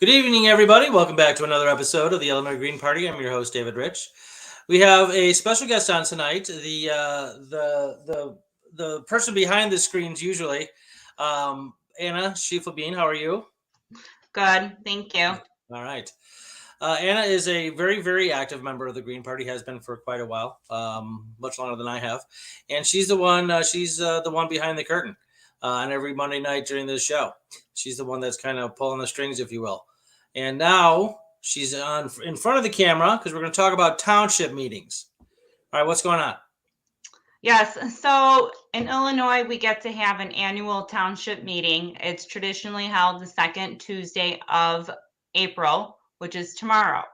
Good evening, everybody. Welcome back to another episode of the Illinois Green Party. I'm your host, David Rich. We have a special guest on tonight. The person behind the screens usually, Anna Schiefelbein. How are you? Good, thank you. All right. Anna is a very active member of the Green Party. Has been for quite a while, much longer than I have, and she's the one. She's the one behind the curtain on every Monday night during this show. She's the one that's kind of pulling the strings, if you will. And now she's on in front of the camera because we're going to talk about township meetings. All right, what's going on? Yes, so in Illinois, we get to have an annual township meeting. It's traditionally held the second Tuesday of April, which is tomorrow.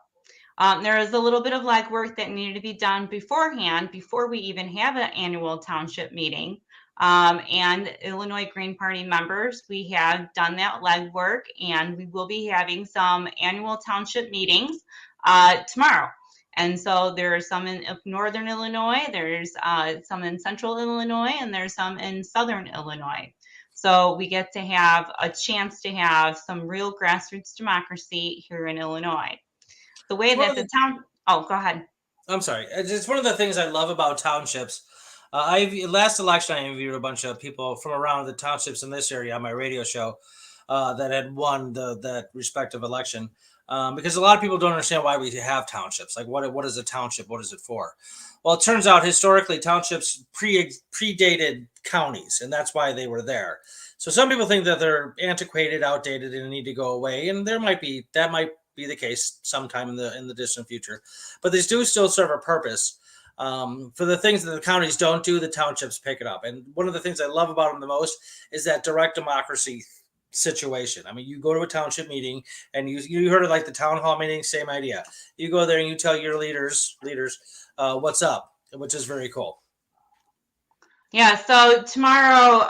There is a little bit of legwork that needed to be done beforehand, before we even have an annual township meeting. And Illinois Green Party members, we have done that legwork, and we will be having some annual township meetings tomorrow. And so there's some in northern Illinois, there's some in central Illinois, and there's some in southern Illinois. So we get to have a chance to have some real grassroots democracy here in Illinois. The way that the town, oh, go ahead. I'm sorry. It's one of the things I love about townships. Last election, I interviewed a bunch of people from around the townships in this area on my radio show that had won that respective election. Because a lot of people don't understand why we have townships. Like, what is a township? What is it for? Well, it turns out historically townships predated counties, and that's why they were there. So some people think that they're antiquated, outdated, and need to go away, and that might be the case sometime in the distant future. But these do still serve a purpose. For the things that the counties don't do, the townships pick it up. And one of the things I love about them the most is that direct democracy situation. I mean, you go to a township meeting and you heard of like the town hall meeting, same idea. You go there and you tell your leaders what's up, which is very cool. Yeah, so tomorrow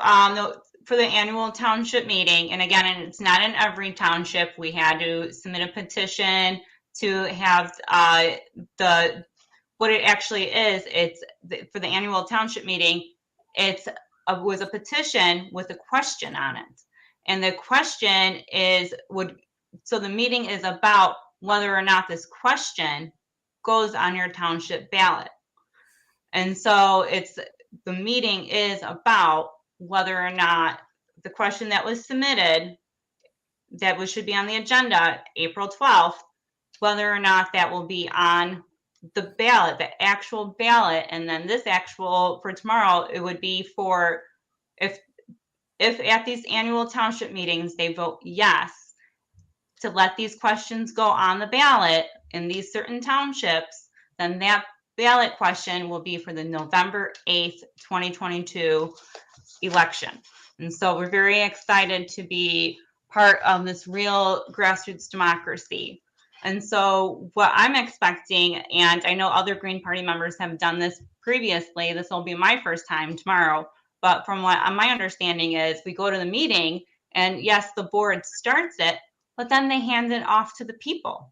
for the annual township meeting, and again, it's not in every township, we had to submit a petition to have what it actually is. It's for the annual township meeting, was a petition with a question on it. And the question so the meeting is about whether or not this question goes on your township ballot. And so the meeting is about whether or not the question that was submitted, should be on the agenda April 12th, whether or not that will be on the ballot, the actual ballot. And then for tomorrow, it would be for if at these annual township meetings, they vote yes to let these questions go on the ballot in these certain townships, then that ballot question will be for the November 8th, 2022 election. And so we're very excited to be part of this real grassroots democracy. And so what I'm expecting, and I know other Green Party members have done this previously, this will be my first time tomorrow, but from what my understanding is, we go to the meeting and yes, the board starts it, but then they hand it off to the people.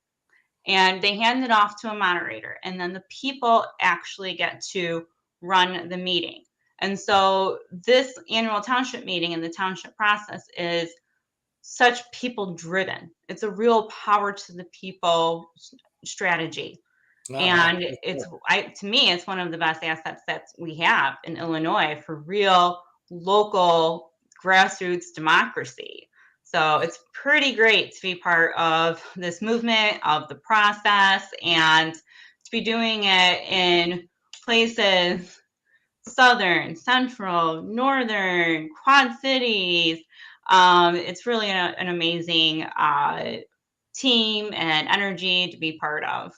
And they hand it off to a moderator, and then the people actually get to run the meeting. And so this annual township meeting and the township process is such people driven. It's a real power to the people strategy. And to me, it's one of the best assets that we have in Illinois for real local grassroots democracy. So it's pretty great to be part of this movement, of the process, and to be doing it in places southern, central, northern, quad cities. It's really an amazing team and energy to be part of.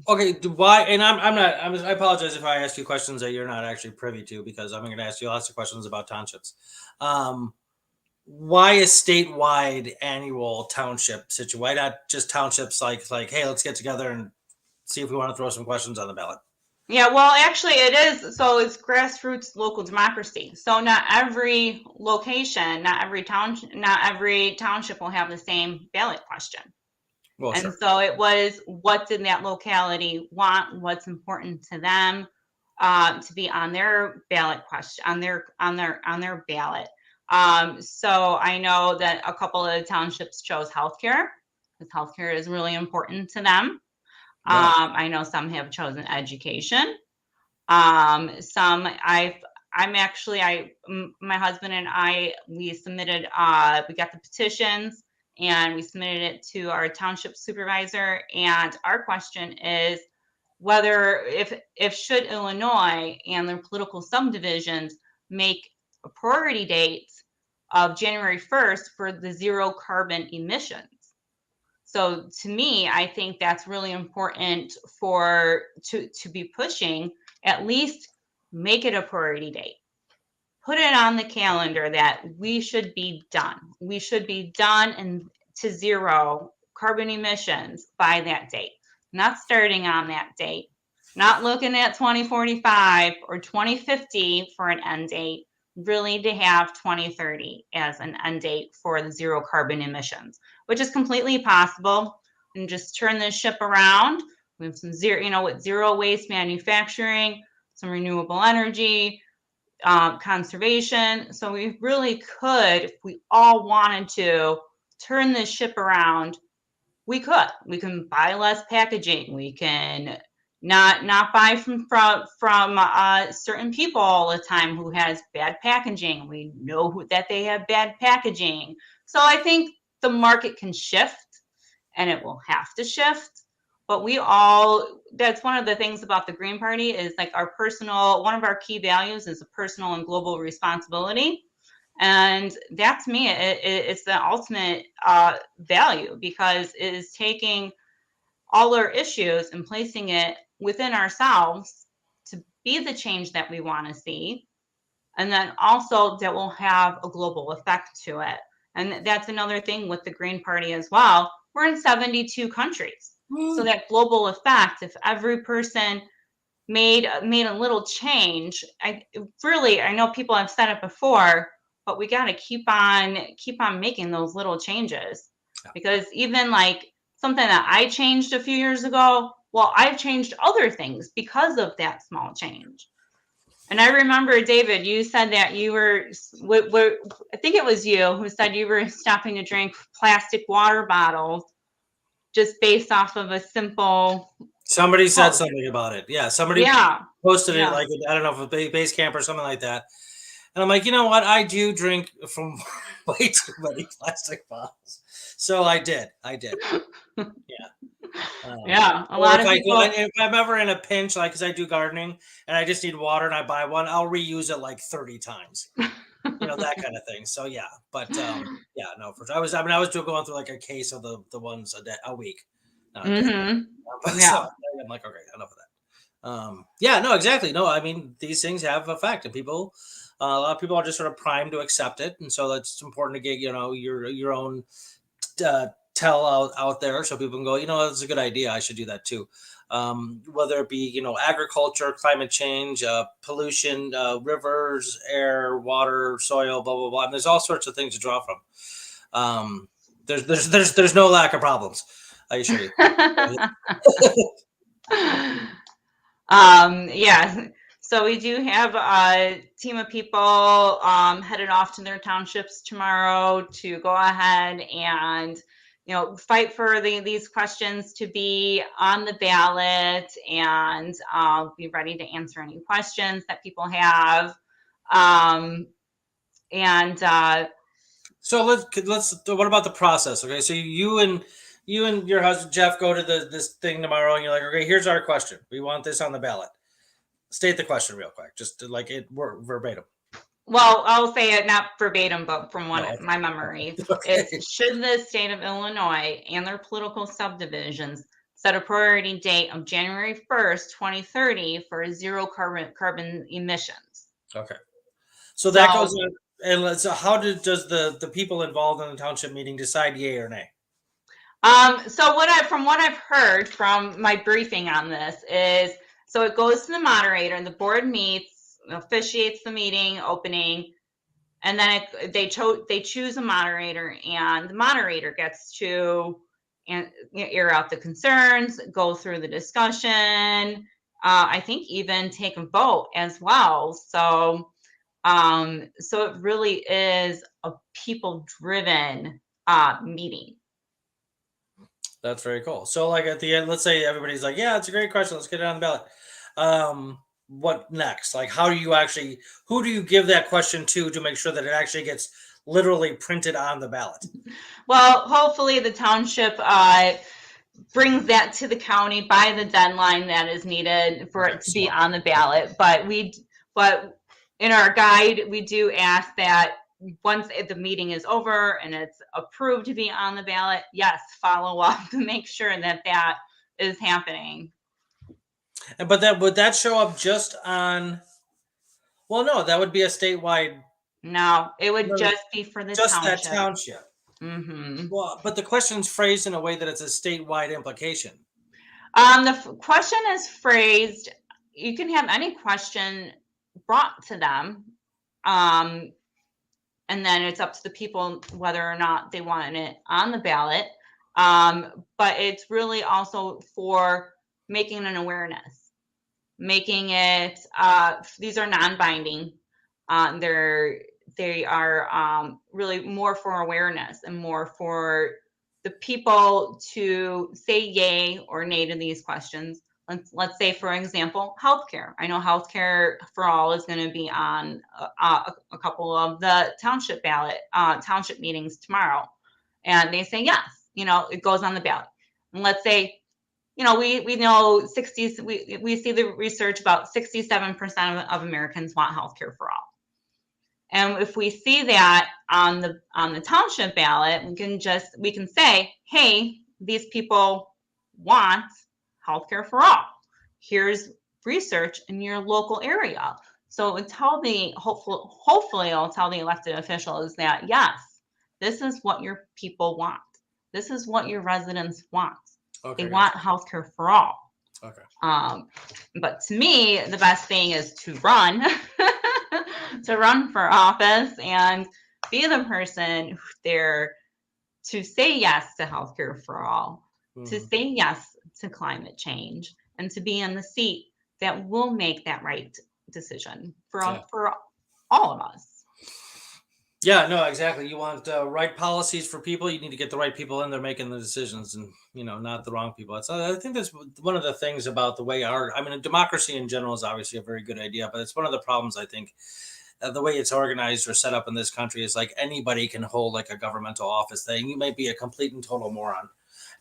Okay, why? And I apologize if I ask you questions that you're not actually privy to, because I'm going to ask you lots of questions about townships. Why a statewide annual township situation? Why not just townships like, hey, let's get together and see if we want to throw some questions on the ballot? Yeah, well, actually it is. So it's grassroots local democracy. So not every location, not every township will have the same ballot question. Well, and sure. So it was, what did that locality want? What's important to them to be on their ballot question, on their ballot. So I know that a couple of the townships chose healthcare, because healthcare is really important to them. Yeah. I know some have chosen education. Some my husband and I, we submitted, we got the petitions and we submitted it to our township supervisor. And our question is whether, if should Illinois and their political subdivisions make a priority date of January 1st for the zero carbon emissions. So to me, I think that's really important to be pushing, at least make it a priority date. Put it on the calendar that we should be done. We should be done and to zero carbon emissions by that date. Not starting on that date, not looking at 2045 or 2050 for an end date, really to have 2030 as an end date for the zero carbon emissions, which is completely possible. And just turn this ship around. We have some zero, with zero waste manufacturing, some renewable energy, conservation. So we really could, if we all wanted to, turn this ship around. We can buy less packaging. We can not buy from certain people all the time who has bad packaging. We know that they have bad packaging. So I think the market can shift, and it will have to shift. But that's one of the things about the Green Party is like one of our key values is a personal and global responsibility. And that to me, it's the ultimate value, because it is taking all our issues and placing it within ourselves to be the change that we want to see. And then also that will have a global effect to it. And that's another thing with the Green Party as well. We're in 72 countries. So that global effect, if every person made a little change, I know people have said it before, but we got to keep on making those little changes. Because even like something that I changed a few years ago, well, I've changed other things because of that small change. And I remember, David, you said that you were, I think it was you who said you were stopping to drink plastic water bottles just based off of a simple. Somebody said something about it. Yeah. Somebody posted it, like, I don't know, if a base camp or something like that. And I'm like, you know what? I do drink from way too many plastic bottles. So I did. Yeah. Yeah. A lot of people. If I'm ever in a pinch, like, because I do gardening and I just need water and I buy one, I'll reuse it like 30 times. That kind of thing. So yeah, but yeah, no, for sure. I was going through like a case of the ones a week. Mm-hmm. So I'm like, okay, enough of that. Yeah, no, exactly. No, I mean, these things have effect, and people, a lot of people are just sort of primed to accept it, and so that's important to get your own tell out there, so people can go, that's a good idea. I should do that too. Whether it be agriculture, climate change, pollution, rivers, air, water, soil, blah blah blah. And there's all sorts of things to draw from. There's no lack of problems, I assure you. Yeah. So we do have a team of people headed off to their townships tomorrow to go ahead and fight for these questions to be on the ballot, and be ready to answer any questions that people have. So let's. What about the process? Okay, so you and your husband Jeff go to this thing tomorrow, and you're like, okay, here's our question. We want this on the ballot. State the question real quick, just like it verbatim. Well, I'll say it not verbatim, but from my memory. Okay. Should the state of Illinois and their political subdivisions set a priority date of January 1st, 2030 for zero carbon emissions? Okay. So that goes on. And so how does the people involved in the township meeting decide yay or nay? So from what I've heard from my briefing on this is, so it goes to the moderator, and the board meets, officiates the meeting opening, and then they choose a moderator, and the moderator gets to air out the concerns, go through the discussion, I think even take a vote as well. So So it really is a people-driven meeting. That's very cool. So, like at the end, let's say everybody's like, "Yeah, it's a great question. Let's get it on the ballot." What next? Like, how do you actually? Who do you give that question to make sure that it actually gets literally printed on the ballot? Well, hopefully the township brings that to the county by the deadline that is needed for it to be on the ballot. But in our guide, we do ask that once the meeting is over and it's approved to be on the ballot, yes, follow up to make sure that that is happening. But that would that show up just on? Well, no, that would be a statewide. No, it would No, just be for the just that township. township. Mm-hmm. Well, but the question's phrased in a way that it's a statewide implication. The question is phrased, you can have any question brought to them. And then it's up to the people whether or not they want it on the ballot. But it's really also for making an awareness, making it, these are non-binding. They are really more for awareness and more for the people to say yay or nay to these questions. Let's say, for example, healthcare. I know healthcare for all is going to be on a couple of the township meetings tomorrow, and they say yes. It goes on the ballot. And let's say, we know we see the research about 67% of Americans want healthcare for all. And if we see that on the township ballot, we can say, hey, these people want healthcare for all. Here's research in your local area. So hopefully I'll tell the elected officials that, yes, this is what your people want. This is what your residents want. Okay, they want healthcare for all. Okay. But to me, the best thing is to run, to run for office and be the person there to say yes to healthcare for all, to say yes to climate change, and to be in the seat that will make that right decision for all of us. Yeah, no, exactly. You want right policies for people. You need to get the right people in there making the decisions, and not the wrong people. I think that's one of the things about the way democracy in general is obviously a very good idea, but it's one of the problems I think. The way it's organized or set up in this country is like anybody can hold like a governmental office thing. You may be a complete and total moron,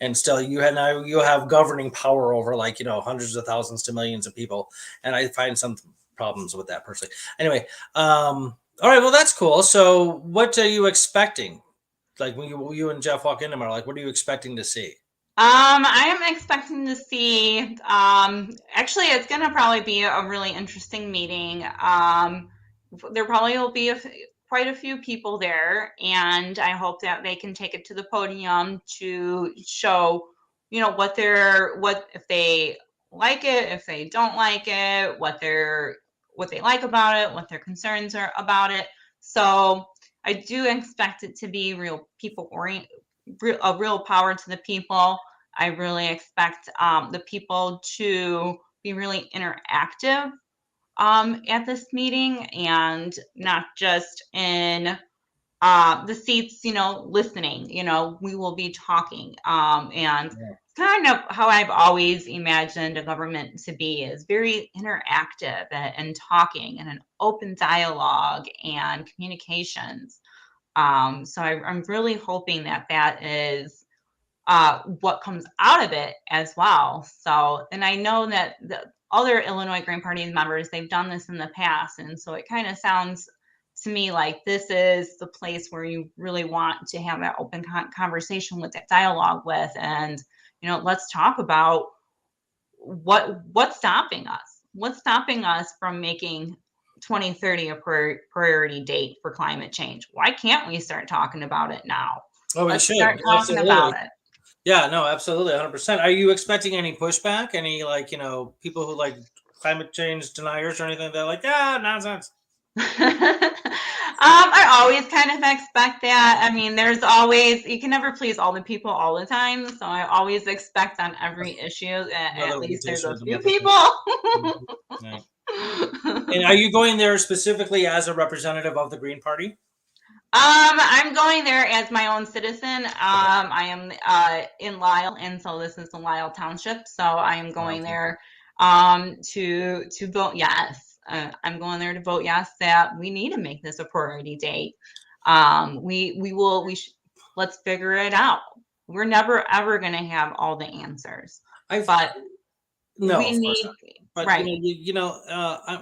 and still you have governing power over hundreds of thousands to millions of people. And I find some problems with that personally. Anyway, all right, well that's cool. So what are you expecting? Like when you and Jeff walk in tomorrow, like what are you expecting to see? I am expecting to see. Actually, it's going to probably be a really interesting meeting. There probably will be quite a few people there, and I hope that they can take it to the podium to show, what if they like it, if they don't like it, what they like about it, what their concerns are about it. So I do expect it to be real people oriented, a real power to the people. I really expect the people to be really interactive at this meeting, and not just in the seats, listening. We will be talking, and kind of how I've always imagined a government to be is very interactive and talking and an open dialogue and communications. So I'm really hoping that is what comes out of it as well. So, and I know that the other Illinois Green Party members, they've done this in the past. And so it kind of sounds to me like this is the place where you really want to have that open conversation with, that dialogue with, and, let's talk about what's stopping us from making 2030 a priority date for climate change. Why can't we start talking about it now? Oh, we should start talking about it. Yeah, no, absolutely, 100%. Are you expecting any pushback? Any people who like climate change deniers or anything? They're like, yeah, nonsense. I always kind of expect that. I mean, you can never please all the people all the time. So I always expect on every issue at least there's a few people. Right. And are you going there specifically as a representative of the Green Party? I'm going there as my own citizen. I am in Lisle, and so this is the Lisle Township. So I am going there to vote yes. I'm going there to vote yes that we need to make this a priority date. Let's figure it out. We're never ever going to have all the answers, but no, we need but right.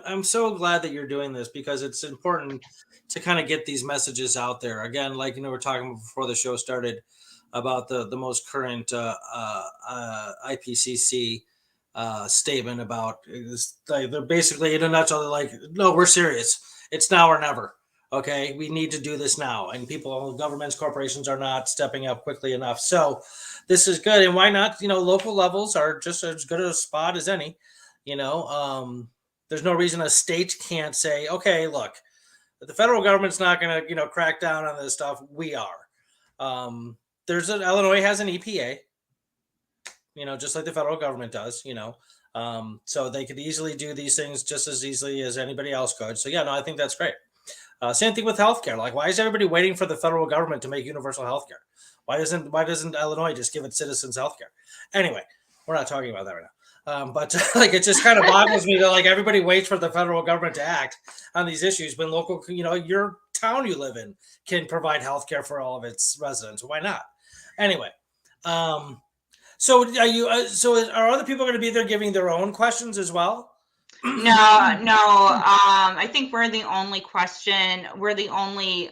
I'm so glad that you're doing this because it's important to kind of get these messages out there. Again, like we're talking before the show started about the most current IPCC statement about this. They're basically in a nutshell, they're like, no, we're serious. It's now or never. Okay, we need to do this now, and people, governments, corporations are not stepping up quickly enough. So this is good, and why not? Local levels are just as good a spot as any. There's no reason a state can't say, okay, look, the federal government's not going to crack down on this stuff. We are. Illinois has an EPA, just like the federal government does. So they could easily do these things just as easily as anybody else could. So yeah, no, I think that's great. Same thing with healthcare. Like, why is everybody waiting for the federal government to make universal healthcare? Why doesn't Illinois just give its citizens healthcare? Anyway, we're not talking about that right now. But it just kind of boggles me that everybody waits for the federal government to act on these issues when local, your town you live in can provide healthcare for all of its residents. Why not? Anyway, so are other people going to be there giving their own questions as well? No. I think we're the only question. We're the only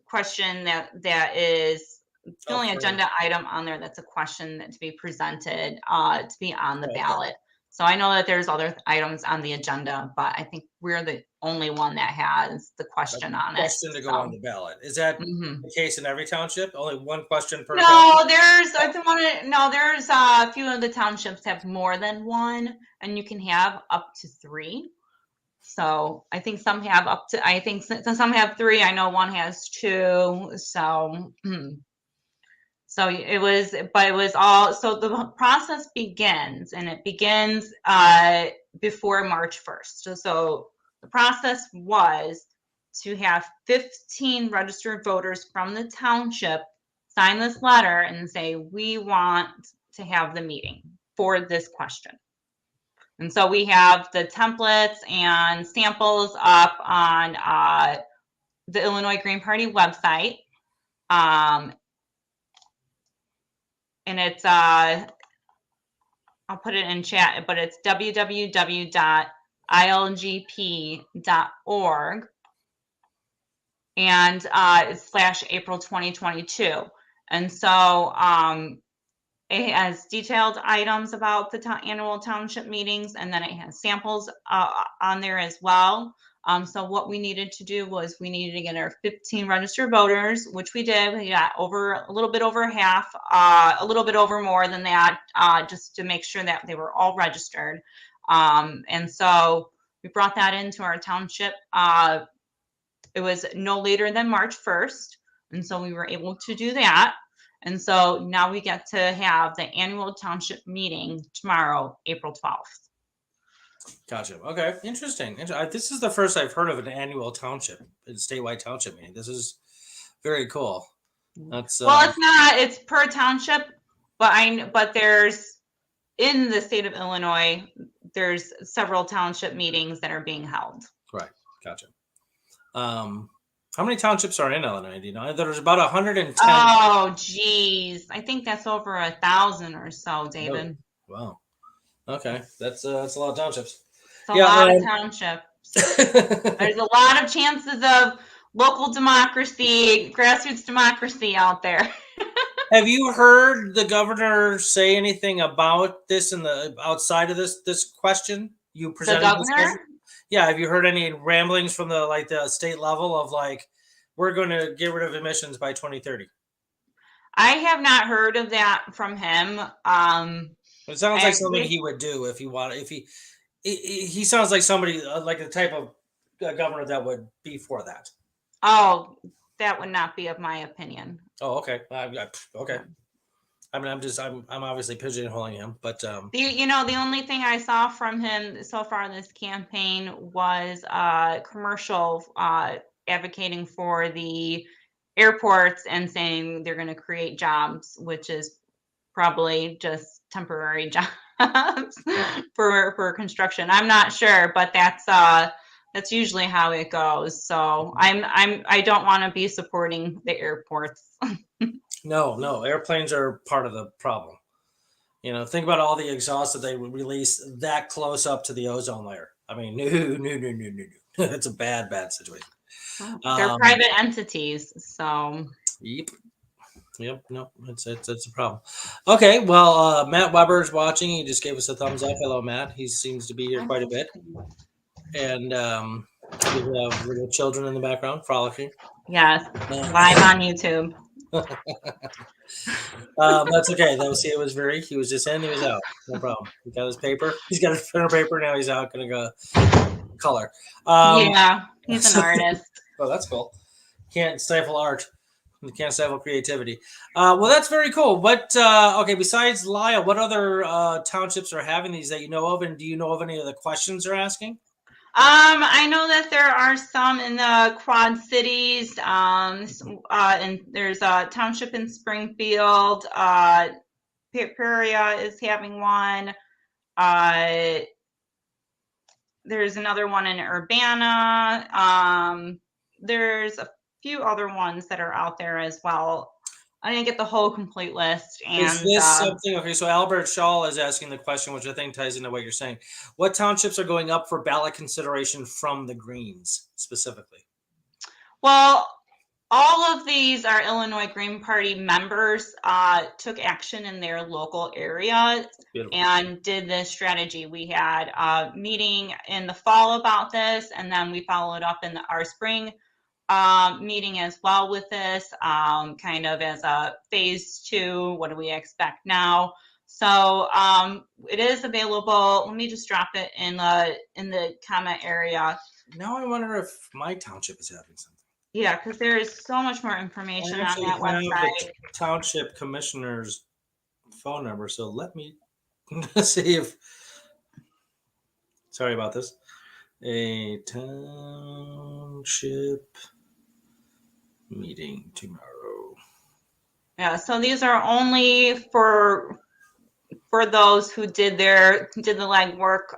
question that is the only agenda item on there that's a question that to be presented to be on the ballot. So I know that there's other items on the agenda, but I think we're the only one that has the question on it. Question to go on the ballot. Is that the case in every township? Only one question per township? There's a few of the townships have more than one, and you can have up to 3. So I think some have some have 3. I know one has 2. So it was all, so the process begins, and it begins before March 1st. So the process was to have 15 registered voters from the township sign this letter and say, we want to have the meeting for this question. And so we have the templates and samples up on the Illinois Green Party website. And it's, I'll put it in chat, but it's www.ilgp.org and /April 2022. And so it has detailed items about the annual township meetings, and then it has samples on there as well. So what we needed to do was we needed to get our 15 registered voters, which we did. We got a little bit over half, a little bit over more than that, just to make sure that they were all registered. And so we brought that into our township. It was no later than March 1st. And so we were able to do that. And so now we get to have the annual township meeting tomorrow, April 12th. Gotcha. Okay. Interesting. This is the first I've heard of an annual township, statewide township meeting. This is very cool. That's well, it's not. It's per township, but there's in the state of Illinois, there's several township meetings that are being held. Right. Gotcha. How many townships are in Illinois? Do you know? There's about 110. Oh, geez. I think that's over 1,000 or so, David. Oh, wow. Okay, that's a lot of townships. It's a lot of townships. There's a lot of chances of local democracy, grassroots democracy out there. Have you heard the governor say anything about this outside of this question you presented? The governor? Yeah, have you heard any ramblings from the state level of we're going to get rid of emissions by 2030? I have not heard of that from him. It sounds like something he would do if he wanted. If he sounds like somebody like the type of governor that would be for that. Oh, that would not be of my opinion. Oh, okay. Okay. I mean, I'm obviously pigeonholing him, but The only thing I saw from him so far this campaign was commercial advocating for the airports and saying they're going to create jobs, which is probably just temporary jobs for construction. I'm not sure, but that's usually how it goes. So I don't want to be supporting the airports. no, airplanes are part of the problem. Think about all the exhaust that they release that close up to the ozone layer. I mean, no. It's a bad situation. They're private entities, so. Yep. No, it's a problem. Okay. Well, Matt Weber's watching. He just gave us a thumbs up. Hello, Matt. He seems to be here quite a bit. And we have little children in the background frolicking. Yes, live on YouTube. That's okay. It was he was just in, he was out. No problem. He got his paper. He's got his pen and paper. Now he's out. Gonna go color. Yeah, he's an artist. Oh, that's cool. Can't stifle art. You can't stifle creativity. Well, that's very cool. But okay, besides Lisle, what other townships are having these that you know of, and do you know of any of the questions they're asking? I know that there are some in the Quad Cities, and there's a township in Springfield. Peoria is having one. There's another one in Urbana. There's a few other ones that are out there as well. I didn't get the whole complete list. And is this something? Okay, so Albert Shaw is asking the question, which I think ties into what you're saying. What townships are going up for ballot consideration from the Greens specifically? Well, all of these are Illinois Green Party members took action in their local area and did this strategy. We had a meeting in the fall about this, and then we followed up in our spring meeting as well with this, kind of as a phase 2. What do we expect now? So it is available. Let me just drop it in the comment area. Now I wonder if my township is having something. Yeah, because there is so much more information on that website. The township commissioner's phone number. So let me see if. Sorry about this. A township meeting tomorrow. Yeah, so these are only for those who did the legwork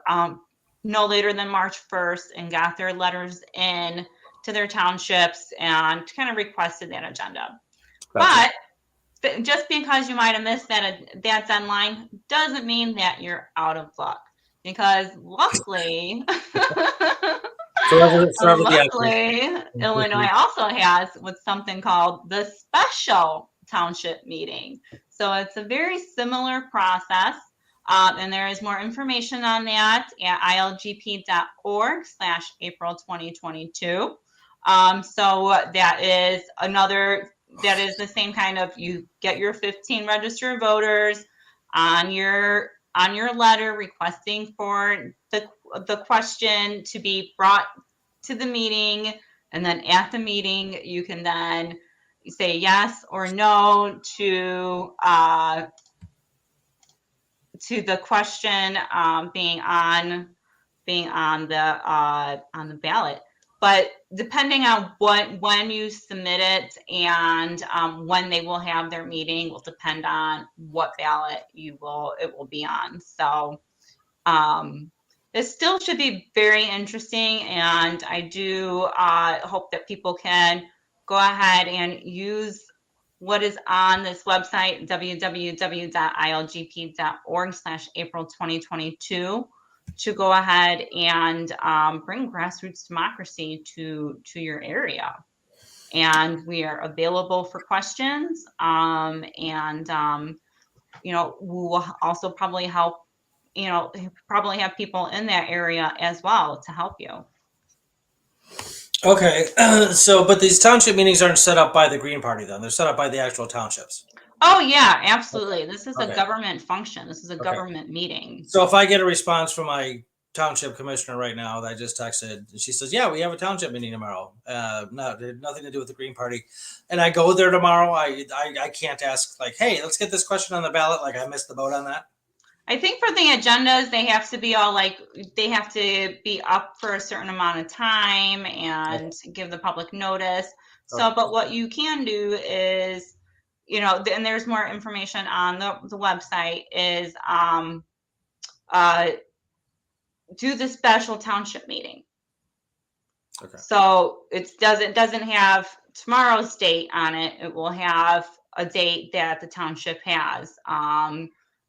no later than March 1st and got their letters in to their townships and kind of requested that agenda. Gotcha. But just because you might have missed that deadline doesn't mean that you're out of luck, because luckily Illinois also has what's something called the special township meeting. So it's a very similar process. And there is more information on that at ilgp.org/April 2022. So that is the same kind of, you get your 15 registered voters on your letter requesting for the question to be brought to the meeting, and then at the meeting you can then say yes or no to the question being on the ballot. But depending on when you submit it and when they will have their meeting will depend on what ballot it will be on. So this still should be very interesting, and I do hope that people can go ahead and use what is on this website, www.ilgp.org/April 2022, to go ahead and bring grassroots democracy to your area. And we are available for questions. We'll also probably help, probably have people in that area as well to help you. Okay. But these township meetings aren't set up by the Green Party, then. They're set up by the actual townships. Oh, yeah, absolutely. This is a government function. This is a government meeting. So if I get a response from my township commissioner right now that I just texted. She says, "Yeah, we have a township meeting tomorrow. Nothing to do with the Green Party." And I go there tomorrow. I can't ask like, "Hey, let's get this question on the ballot." Like I missed the boat on that. I think for the agendas, they have to be all like, they have to be up for a certain amount of time and give the public notice. So, but what you can do is, and there's more information on the website, is do the special township meeting. Okay. So it doesn't have tomorrow's date on it. It will have a date that the township has.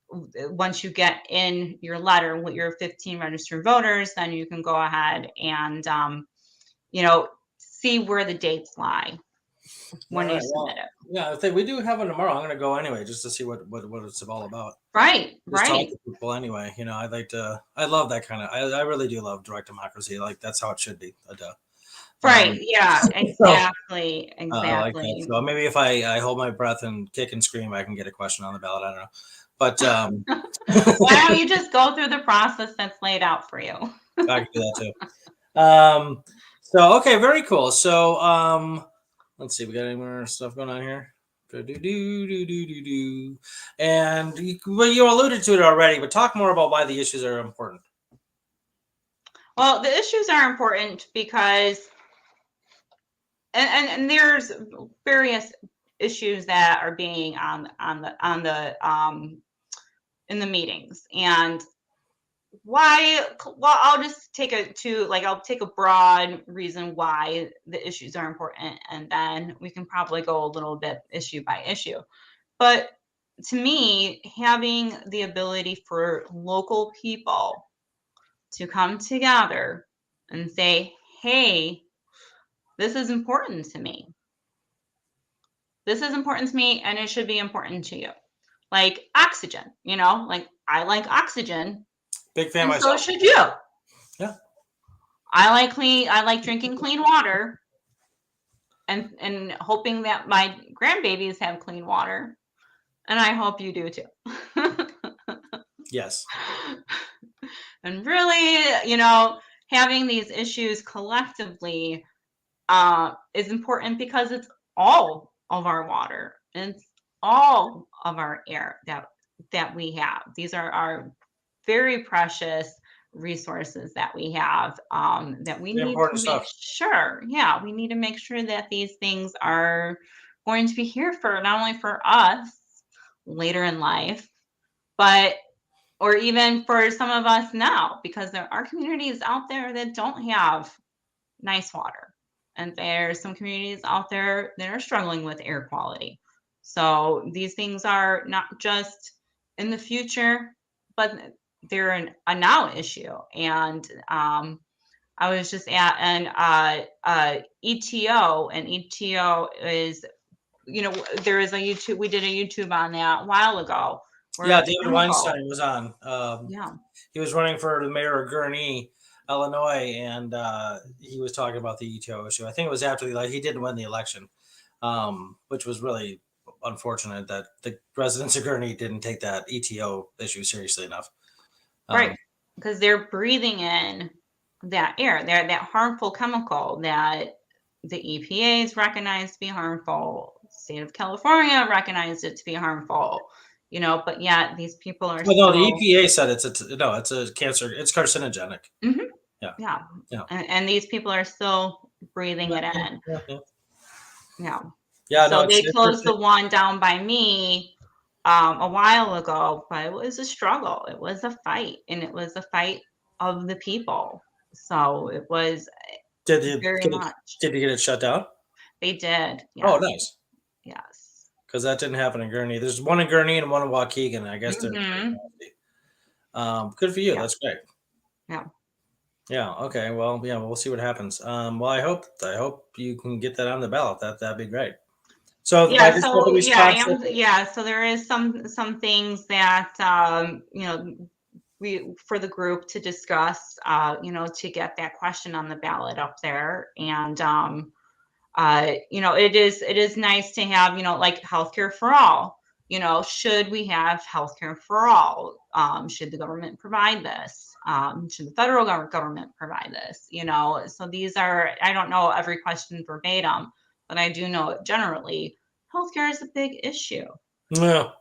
Once you get in your letter with your 15 registered voters, then you can go ahead and, see where the dates lie when you submit it. Yeah, I think we do have one tomorrow. I'm going to go anyway, just to see what it's all about. Right. Just talk to people anyway. I love that kind of, I really do love direct democracy. Like that's how it should be. Right. Yeah, exactly. I like that. Exactly. So maybe if I hold my breath and kick and scream, I can get a question on the ballot. I don't know. But why don't you just go through the process that's laid out for you? I can do that too. So okay, very cool. So let's see, we got any more stuff going on here? And you alluded to it already, but talk more about why the issues are important. Well, the issues are important because, and there's various issues that are being in the meetings, and why. Well, I'll just take I'll take a broad reason why the issues are important, and then we can probably go a little bit issue by issue. But to me, having the ability for local people to come together and say, "Hey, this is important to me. This is important to me, and it should be important to you." Like oxygen, like I like oxygen. Big fan and myself. So should you. Yeah. I like drinking clean water and hoping that my grandbabies have clean water. And I hope you do too. Yes. And really, having these issues collectively is important because it's all of our water. It's all of our air that we have. These are our very precious resources that we have, that we need to make sure. Yeah, we need to make sure that these things are going to be here for not only for us later in life, or even for some of us now, because there are communities out there that don't have nice water. And there's some communities out there that are struggling with air quality. So these things are not just in the future, but they're a now issue. And I was just at an ETO, and ETO is, there is a YouTube, we did a YouTube on that a while ago. Yeah, David Weinstein was on. Yeah. He was running for the mayor of Gurnee, Illinois, and he was talking about the ETO issue. I think it was after he didn't win the election, which was really unfortunate that the residents of Gurnee didn't take that ETO issue seriously enough. Right, because they're breathing in that air, that harmful chemical that the EPA is recognized to be harmful. State of California recognized it to be harmful. But yet these people are. Well, no, the EPA said it's a cancer. It's carcinogenic. Mm-hmm. Yeah. And these people are still breathing it in. Yeah. Yeah. So they closed the one down by me a while ago, but it was a struggle. It was a fight, and it was a fight of the people. So it was very much. Did you get it shut down? They did. Yes. Oh, nice. Yes. Because that didn't happen in Gurnee. There's one in Gurnee and one in Waukegan. I guess they're good for you. Yeah. That's great. Yeah. Yeah. Okay. Well, yeah. We'll see what happens. Well, I hope you can get that on the ballot. That'd be great. So yeah. So there is some things that we for the group to discuss. To get that question on the ballot up there, and it is nice to have like healthcare for all. should we have healthcare for all? Should the government provide this? Should the federal government provide this? So these are, I don't know every question verbatim, but I do know generally healthcare is a big issue, Yeah.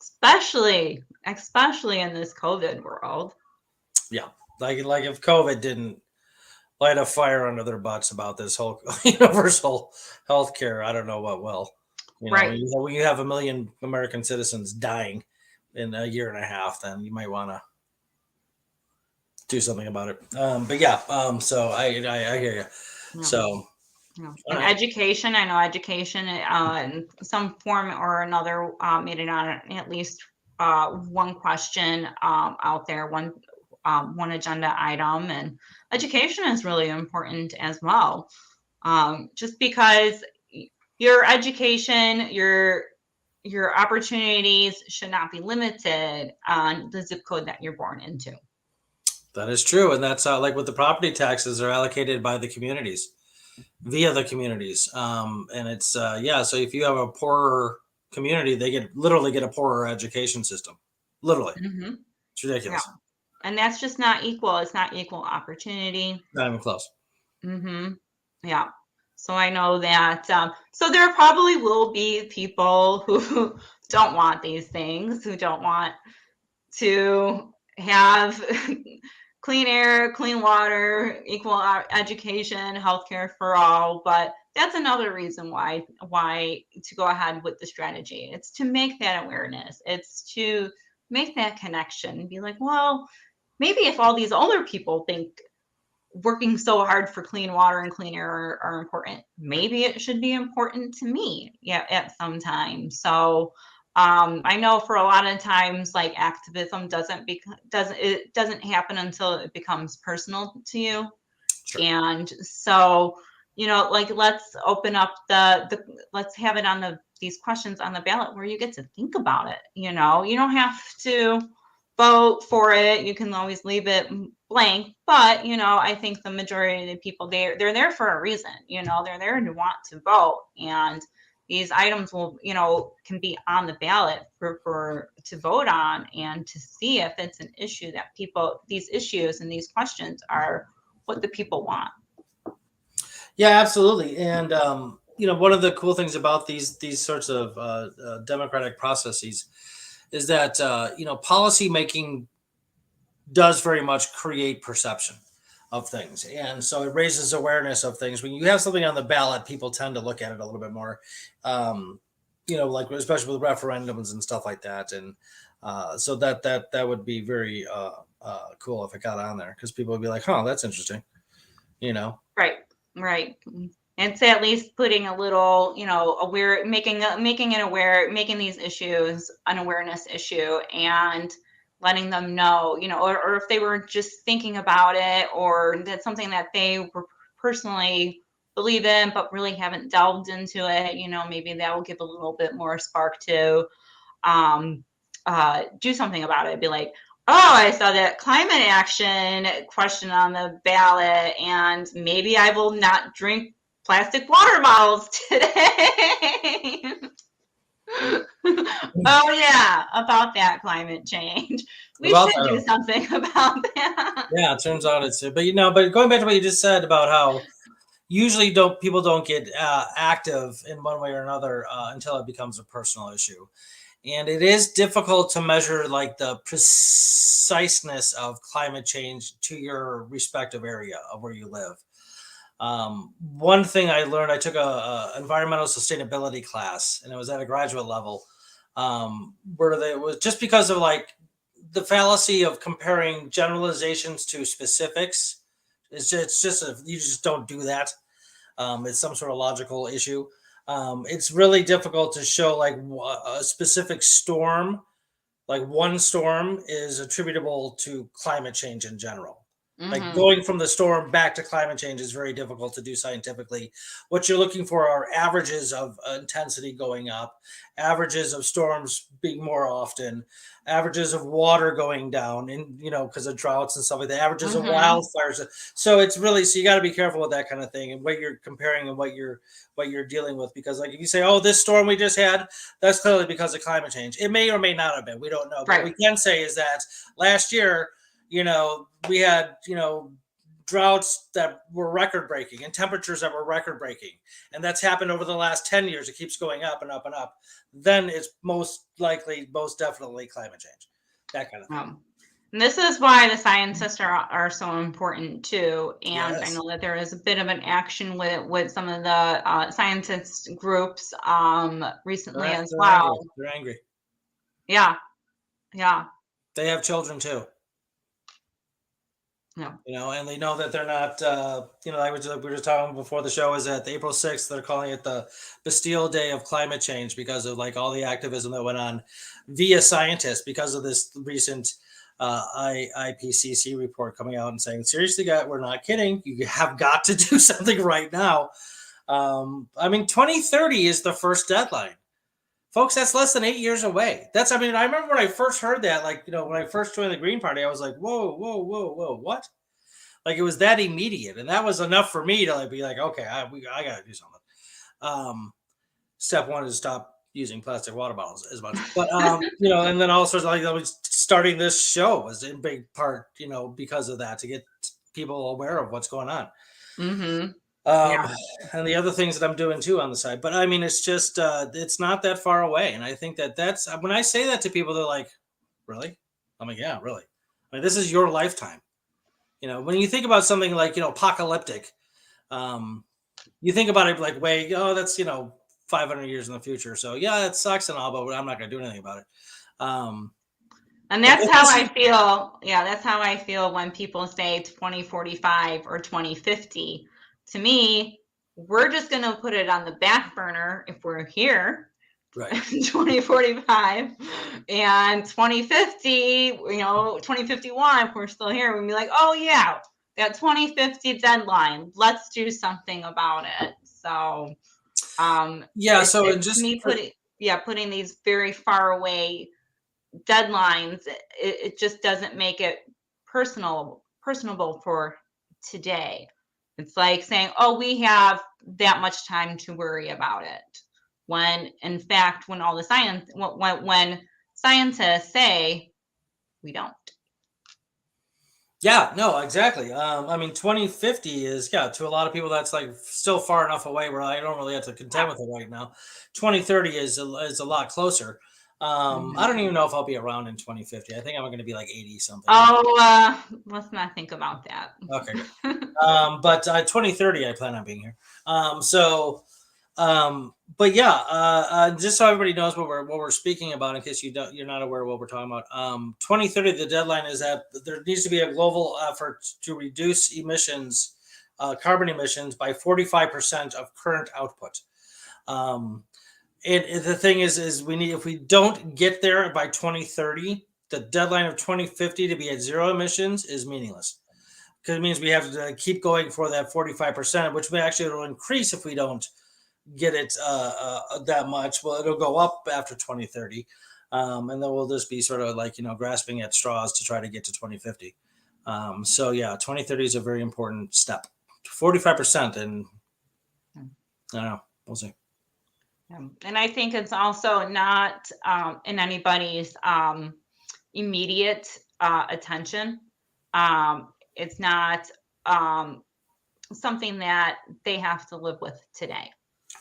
especially in this COVID world. Yeah. Like if COVID didn't light a fire under their butts about this whole universal health care, I don't know what will. Right. When you have 1 million American citizens dying in a year and a half, then you might want to do something about it. But yeah, so I hear you. Yeah. So And right. education, I know education in some form or another made it on at least one question out there, one agenda item, and education is really important as well. Just because your education, your opportunities should not be limited on the zip code that you're born into. That is true, and that's like with the property taxes are allocated by the communities, via the communities, and it's So if you have a poorer community, they literally get a poorer education system, literally. Mm-hmm. It's ridiculous. Yeah. And that's just not equal. It's not equal opportunity. Not even close. Mm-hmm. Yeah. So I know that. So there probably will be people who don't want these things, who don't want to have clean air, clean water, equal education, healthcare for all. But that's another reason why to go ahead with the strategy. It's to make that awareness. It's to make that connection. Be like, well, maybe if all these older people think working so hard for clean water and clean air are important, maybe it should be important to me, at some time. So I know for a lot of times, like, activism doesn't happen until it becomes personal to you. Sure. And so, like, let's open up let's have it on these questions on the ballot where you get to think about it. You don't have to vote for it. You can always leave it blank. But, I think the majority of the people, they're there for a reason. They're there to want to vote. And these items will, can be on the ballot for to vote on, and to see if it's an issue that these issues and these questions are what the people want. Yeah, absolutely. And one of the cool things about these sorts of democratic processes is that policy making does very much create perception of things, and so it raises awareness of things. When you have something on the ballot, people tend to look at it a little bit more, like especially with referendums and stuff like that. And so that would be very cool if it got on there, because people would be like, "Huh, that's interesting," Right. And to at least putting a little, aware, making these issues an awareness issue, and letting them know, or if they were just thinking about it, or that's something that they were personally believe in, but really haven't delved into it, maybe that will give a little bit more spark to do something about it. Be like, oh, I saw that climate action question on the ballot, and maybe I will not drink plastic water bottles today. Oh yeah, about that climate change. We should do something about that. Yeah, it turns out it's, but going back to what you just said about how usually people don't get active in one way or another until it becomes a personal issue. And it is difficult to measure like the preciseness of climate change to your respective area of where you live. One thing I learned, I took a environmental sustainability class, and it was at a graduate level, where it was just because of like the fallacy of comparing generalizations to specifics. You just don't do that. It's some sort of logical issue. It's really difficult to show like a specific storm, like one storm is attributable to climate change in general. Like Mhm. going from the storm back to climate change is very difficult to do scientifically. What you're looking for are averages of intensity going up, averages of storms being more often, averages of water going down, and because of droughts and stuff like that, averages of Mhm. wildfires. So it's really so you got to be careful with that kind of thing and what you're comparing and what you're dealing with. Because like if you say, oh, this storm we just had, that's clearly because of climate change. It may or may not have been. We don't know. But what Right. we can say is that last year we had, droughts that were record breaking and temperatures that were record breaking. And that's happened over the last 10 years. It keeps going up and up and up. Then it's most likely, most definitely climate change, that kind of thing. And this is why the scientists are so important too. And I Yes. know that there is a bit of an action with some of the scientist groups recently as They're well. angry. They're angry. Yeah. Yeah. They have children too. Yeah. And they know that they're not, we were just talking before the show is that April 6th, they're calling it the Bastille Day of climate change because of like all the activism that went on via scientists because of this recent IPCC report coming out and saying, seriously, guys, we're not kidding. You have got to do something right now. 2030 is the first deadline. Folks, that's less than 8 years away. I remember when I first heard that, like, when I first joined the Green Party, I was like, whoa, whoa, whoa, whoa, what? Like it was that immediate, and that was enough for me to like be like, okay, I got to do something. Step one is stop using plastic water bottles as much, but and then also like I was starting this show was in big part, because of that to get people aware of what's going on. Mm-hmm. Um, Yeah. and the other things that I'm doing too on the side, but it's just it's not that far away, and I think that's when I say that to people, they're like, really? I'm like, yeah, really. This is your lifetime. When you think about something like, apocalyptic, you think about it like, that's, 500 years in the future. So yeah, it sucks and all, but I'm not going to do anything about it. And But that's how I feel. Yeah, that's how I feel when people say 2045 or 2050. To me, we're just going to put it on the back burner if we're here. Right. 2045 and 2050, 2051, if we're still here, we'd be like, oh yeah, that 2050 deadline, let's do something about it. So yeah, it's to me putting these very far away deadlines, it just doesn't make it personable for today. It's like saying, oh, we have that much time to worry about it, when in fact when all the science when scientists say we don't. Yeah, no, exactly. 2050 is, yeah, to a lot of people that's like still far enough away where I don't really have to contend with it right now. 2030 is a lot closer. I don't even know if I'll be around in 2050. I think I'm going to be like 80 something. Oh, let's not think about that. Okay, good. But 2030, I plan on being here. But yeah, just so everybody knows what we're speaking about, in case you're not aware of what we're talking about. 2030, the deadline is that there needs to be a global effort to reduce emissions, carbon emissions, by 45% of current output. And the thing is if we don't get there by 2030, the deadline of 2050 to be at zero emissions is meaningless. Because it means we have to keep going for that 45%, which may actually will increase if we don't get it that much. Well, it'll go up after 2030, and then we'll just be sort of like grasping at straws to try to get to 2050. So yeah, 2030 is a very important step. 45%, and I don't know. We'll see. And I think it's also not in anybody's immediate attention. It's not something that they have to live with today.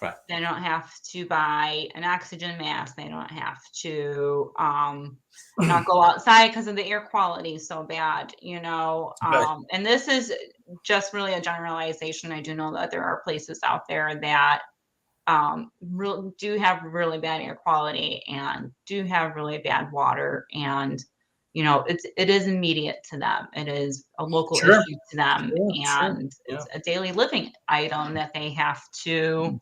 Right. They don't have to buy an oxygen mask. They don't have to not go outside because of the air quality is so bad, Right. And this is just really a generalization. I do know that there are places out there that do have really bad air quality and do have really bad water, and it is immediate to them. It is a local Sure. issue to them, Sure. and it's a daily living item that they have to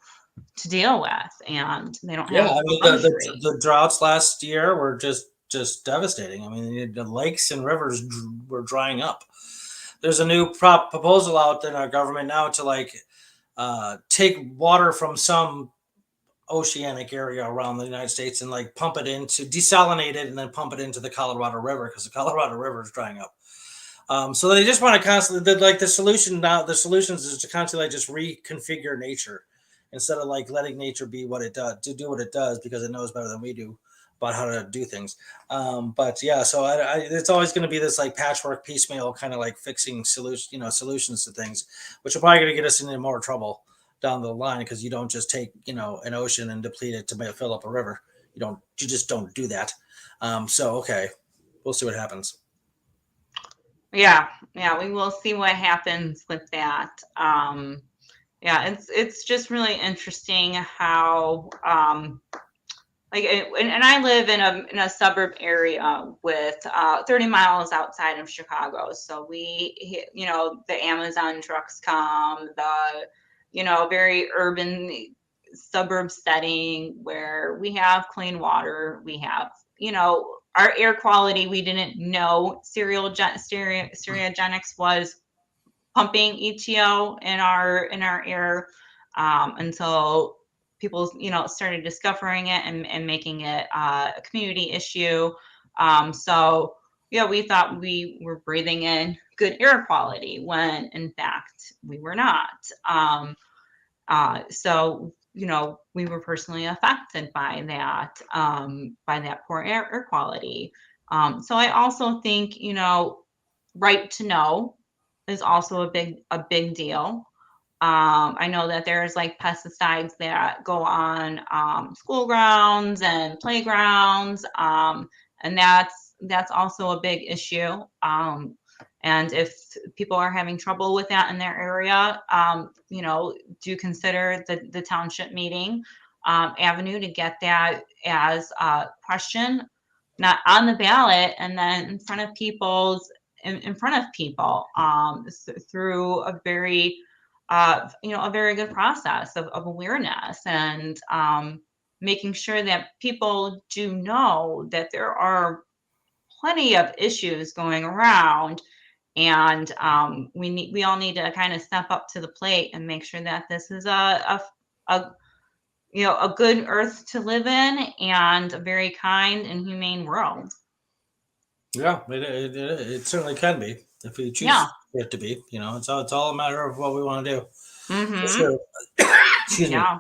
deal with, and they don't have the droughts last year were just devastating. The lakes and rivers were drying up. there's a new proposal out in our government now to like take water from some oceanic area around the United States and like pump it into desalinate it and then pump it into the Colorado River because the Colorado River is drying up. So they just want to constantly like the solution now. The solutions is to constantly like just reconfigure nature instead of like letting nature be what it does to do what it does because it knows better than we do about how to do things. But yeah, so it's always going to be this like patchwork piecemeal kind of like fixing solutions to things, which are probably going to get us into more trouble down the line because you don't just take an ocean and deplete it to fill up a river. You just don't do that. So okay, we'll see what happens. Yeah, we will see what happens with that. Yeah, it's just really interesting how like and I live in a suburb area with 30 miles outside of Chicago. So we the Amazon trucks come, the very urban suburb setting where we have clean water, we have our air quality. We didn't know Stereogenics was pumping ETO in our air until people started discovering it and making it a community issue. So yeah, we thought we were breathing in good air quality when in fact we were not. So we were personally affected by that poor air quality. So I also think right to know is also a big deal. I know that there's like pesticides that go on school grounds and playgrounds, and that's also a big issue. And if people are having trouble with that in their area, do consider the township meeting avenue to get that as a question, not on the ballot, and then in front of in front of people through a very good process of awareness and making sure that people do know that there are plenty of issues going around, and we all need to kind of step up to the plate and make sure that this is a good earth to live in and a very kind and humane world. Yeah, it certainly can be if we choose Yeah. it to be. It's all a matter of what we want to do. Mm-hmm. For sure. Excuse me. Yeah.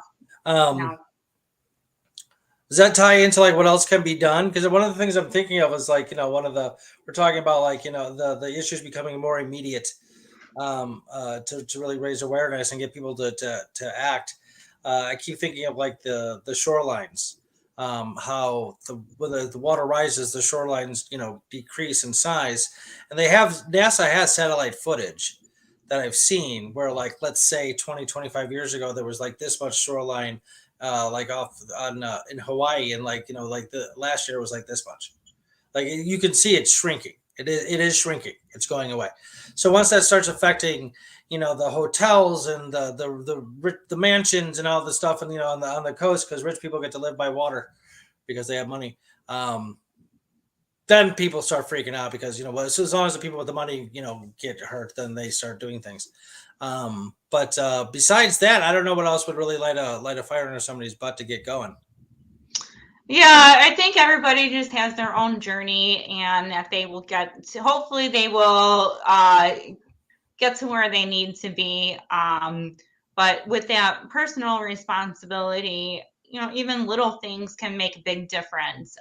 Does that tie into like what else can be done? Because one of the things I'm thinking of is like we're talking about like the issues becoming more immediate to really raise awareness and get people to act. I keep thinking of like the shorelines, how when the water rises, the shorelines decrease in size, and NASA has satellite footage that I've seen where like let's say 20-25 years ago there was like this much shoreline like off on in Hawaii, and like like the last year was like this much. Like you can see it's shrinking. It is shrinking. It's going away. So once that starts affecting, the hotels and the mansions and all the stuff, and on the coast, because rich people get to live by water because they have money. Then people start freaking out because so as long as the people with the money get hurt, then they start doing things. But besides that, I don't know what else would really light a fire under somebody's butt to get going. Yeah, I think everybody just has their own journey, and that they will hopefully they will get to where they need to be. But with that personal responsibility, even little things can make a big difference.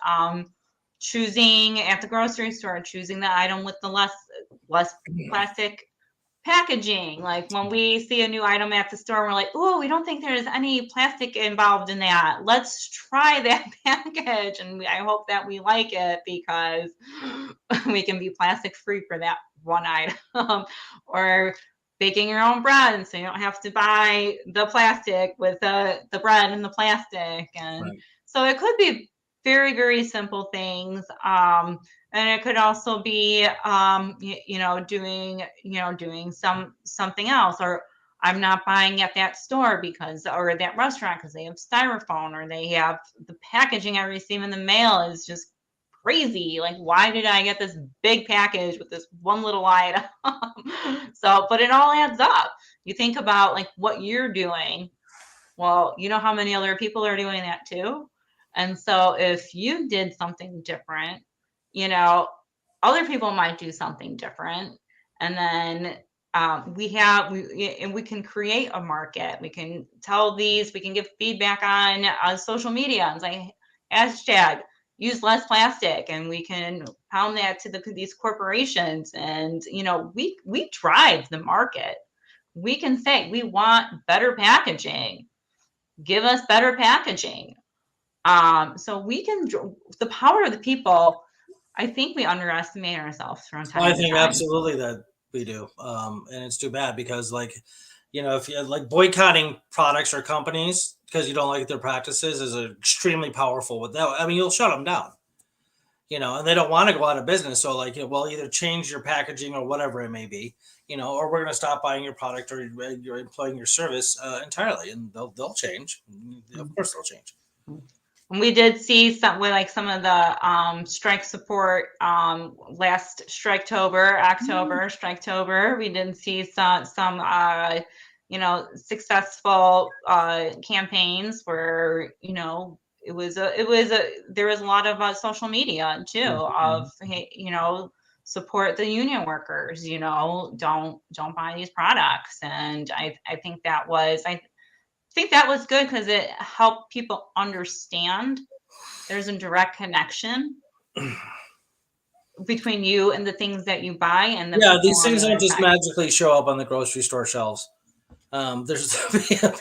Choosing at the grocery store, choosing the item with the less plastic packaging. Like when we see a new item at the store, we're like, oh, we don't think there's any plastic involved in that. Let's try that package. And I hope that we like it because we can be plastic free for that one item. Or baking your own bread, so you don't have to buy the plastic with the bread and the plastic. And right. So it could be very, very simple things. And it could also be, doing something else, or I'm not buying at that store or that restaurant because they have styrofoam, or they have the packaging I receive in the mail is just crazy. Like, why did I get this big package with this one little item? So, but it all adds up. You think about like what you're doing. Well, you know how many other people are doing that too. And so if you did something different, you know, other people might do something different. And then we can create a market. We can we can give feedback on social media and say, hashtag use less plastic, and we can pound that to these corporations. And, you know, we drive the market. We can say we want better packaging, give us better packaging. So we can, the power of the people, I think we underestimate ourselves from time I to think time. absolutely that we do, and it's too bad because, like, you know, if you like boycotting products or companies because you don't like their practices is extremely powerful. With that, I mean, you'll shut them down. You know, and they don't want to go out of business. So, like, well, either change your packaging or whatever it may be. You know, or we're going to stop buying your product or you're employing your service entirely, and they'll change. Of course, they'll change. We did see some of the strike support last October Striketober. We did see some you know, successful campaigns where, you know, there was a lot of social media too of, hey, you know, support the union workers, you know, don't buy these products. And I think that was good because it helped people understand there's a direct connection between you and the things that you buy and the Yeah, people these on things the don't other just side. magically show up on the grocery store shelves. There's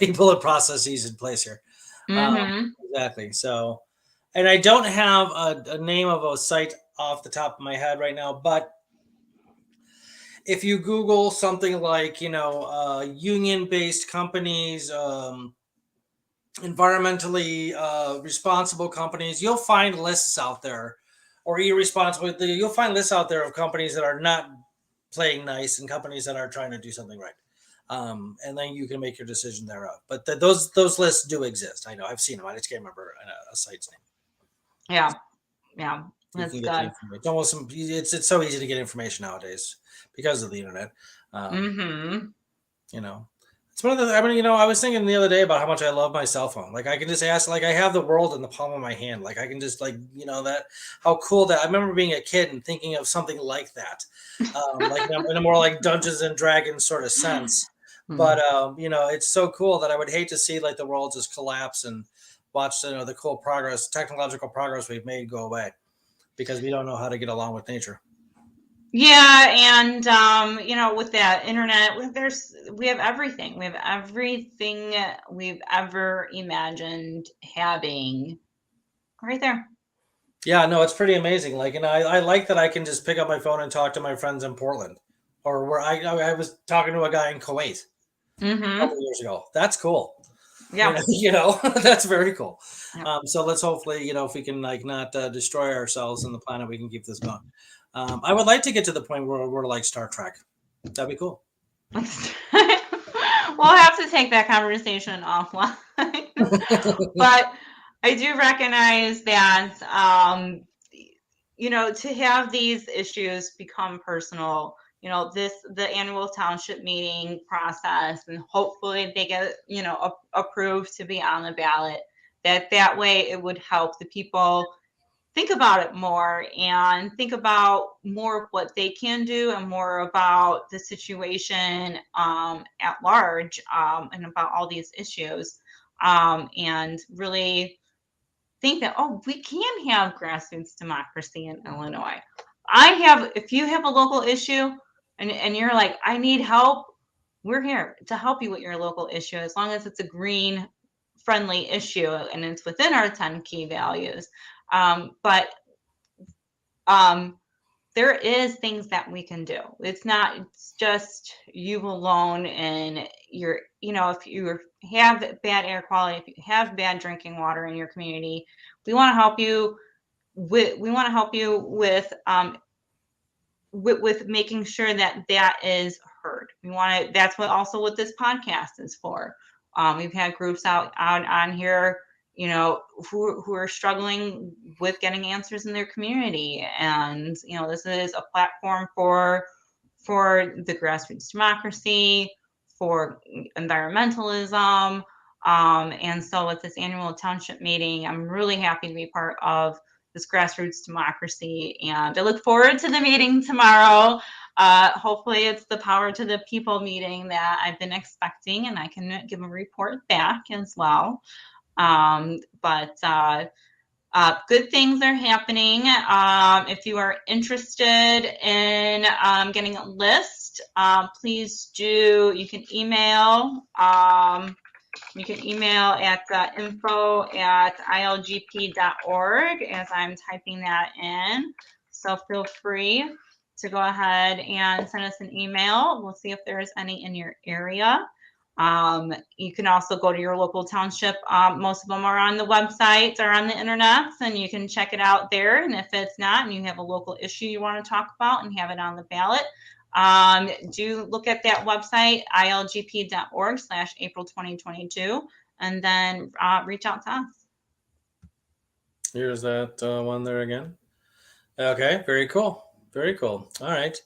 people and processes in place here. Mm-hmm. Exactly. So, and I don't have a name of a site off the top of my head right now, but if you Google something like, you know, union-based companies, environmentally responsible companies, you'll find lists out there, or irresponsible. You'll find lists out there of companies that are not playing nice and companies that are trying to do something right. And then you can make your decision thereof. But those lists do exist. I know I've seen them. I just can't remember a site's name. Yeah, You that's can get the good. information. It's so easy to get information nowadays because of the internet. Mm-hmm. You know, it's one of the. I mean, you know, I was thinking the other day about how much I love my cell phone. Like I can just ask, like I have the world in the palm of my hand. Like I can just like, you know, that how cool that. I remember being a kid and thinking of something like that, like in a more like Dungeons and Dragons sort of sense. But you know, it's so cool that I would hate to see like the world just collapse and watch, you know, the cool progress, technological progress we've made go away because we don't know how to get along with nature. Yeah, and you know, with that internet, we have everything. We have everything we've ever imagined having right there. Yeah, no, it's pretty amazing. Like, and I like that I can just pick up my phone and talk to my friends in Portland, or where I was talking to a guy in Kuwait a Mm-hmm. couple years ago. That's cool. You Yeah. know, you know, that's very cool. Yeah. So let's hopefully, you know, if we can like not destroy ourselves and the planet, we can keep this going. I would like to get to the point where we're like Star Trek. That'd be cool. We'll have to take that conversation offline. But I do recognize that, you know, to have these issues become personal, you know, the annual township meeting process, and hopefully they get, you know, approved to be on the ballot, that way it would help the people think about it more and think about more of what they can do and more about the situation at large, and about all these issues, and really think that, oh, we can have grassroots democracy in Illinois. If you have a local issue and you're like, I need help, we're here to help you with your local issue as long as it's a green friendly issue and it's within our 10 key values. But there is things that we can do. It's just you alone, and you know, if you have bad air quality, if you have bad drinking water in your community, we want to help you with making sure that that is heard. That's what also what this podcast is for. We've had groups out on here, who are struggling with getting answers in their community. And, this is a platform for the grassroots democracy, for environmentalism. And so with this annual township meeting, I'm really happy to be part of this grassroots democracy. And I look forward to the meeting tomorrow. Hopefully it's the Power to the People meeting that I've been expecting, and I can give a report back as well. But good things are happening. If you are interested in getting a list, please do. You can email. You can email at info@ilgp.org as I'm typing that in. So feel free to go ahead and send us an email. We'll see if there's any in your area. You can also go to your local township. Most of them are on the website or on the internet, and you can check it out there. And if it's not, and you have a local issue you want to talk about and have it on the ballot, do look at that website, ilgp.org/April 2022, and then reach out to us. Here's that one there again. Okay, very cool. Very cool. All right.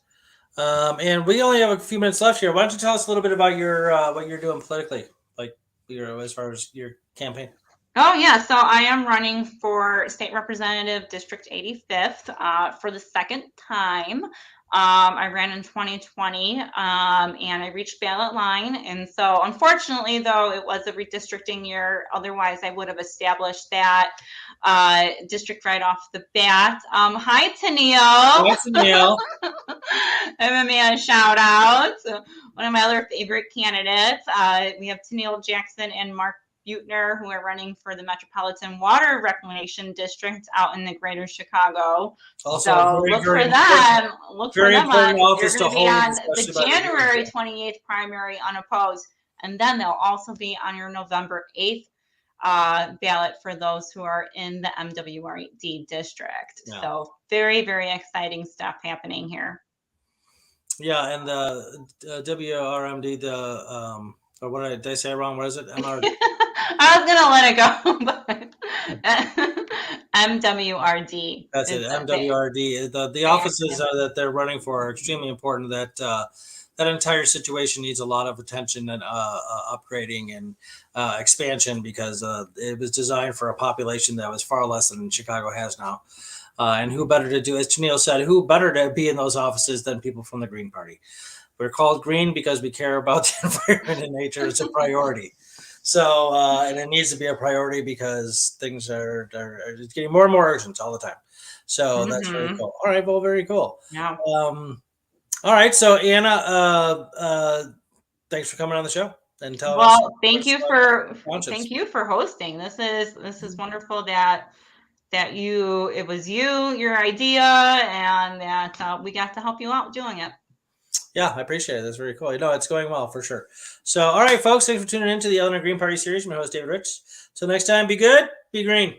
And we only have a few minutes left here. Why don't you tell us a little bit about your what you're doing politically, like as far as your campaign? Oh, yeah. So I am running for State Representative District 85th for the second time. I ran in 2020 and I reached ballot line. And so unfortunately, though, it was a redistricting year. Otherwise, I would have established that district right off the bat. Hi, Tennille. Hi, Tennille. MMA shout out. One of my other favorite candidates. We have Tennille Jackson and Mark Buettner, who are running for the Metropolitan Water Reclamation District out in the greater Chicago. Also, so look for them. Look for them on. You're going to be on the January 28th primary unopposed, and then they'll also be on your November 8th ballot for those who are in the MWRD district. Yeah. So very, very exciting stuff happening here. Yeah, and the WRMD, or what did I say wrong? What is it? MRD. I was gonna let it go, but MWRD. That's it. MWRD. The offices that they're running for are extremely important. That entire situation needs a lot of attention and upgrading and expansion, because it was designed for a population that was far less than Chicago has now. And who better to do, as Tennille said, who better to be in those offices than people from the Green Party? We're called green because we care about the environment and nature. It's a priority. So, and it needs to be a priority because things are getting more and more urgent all the time. So that's very cool. All right. Well, very cool. Yeah. All right. So Anna, thanks for coming on the show and tell us. Well, thank you for hosting. This is wonderful that it was your idea, and that we got to help you out doing it. Yeah, I appreciate it. That's very cool. It's going well for sure. So, all right, folks, thanks for tuning in to the Illinois Green Party series. I'm your host, David Rich. Till next time, be good, be green.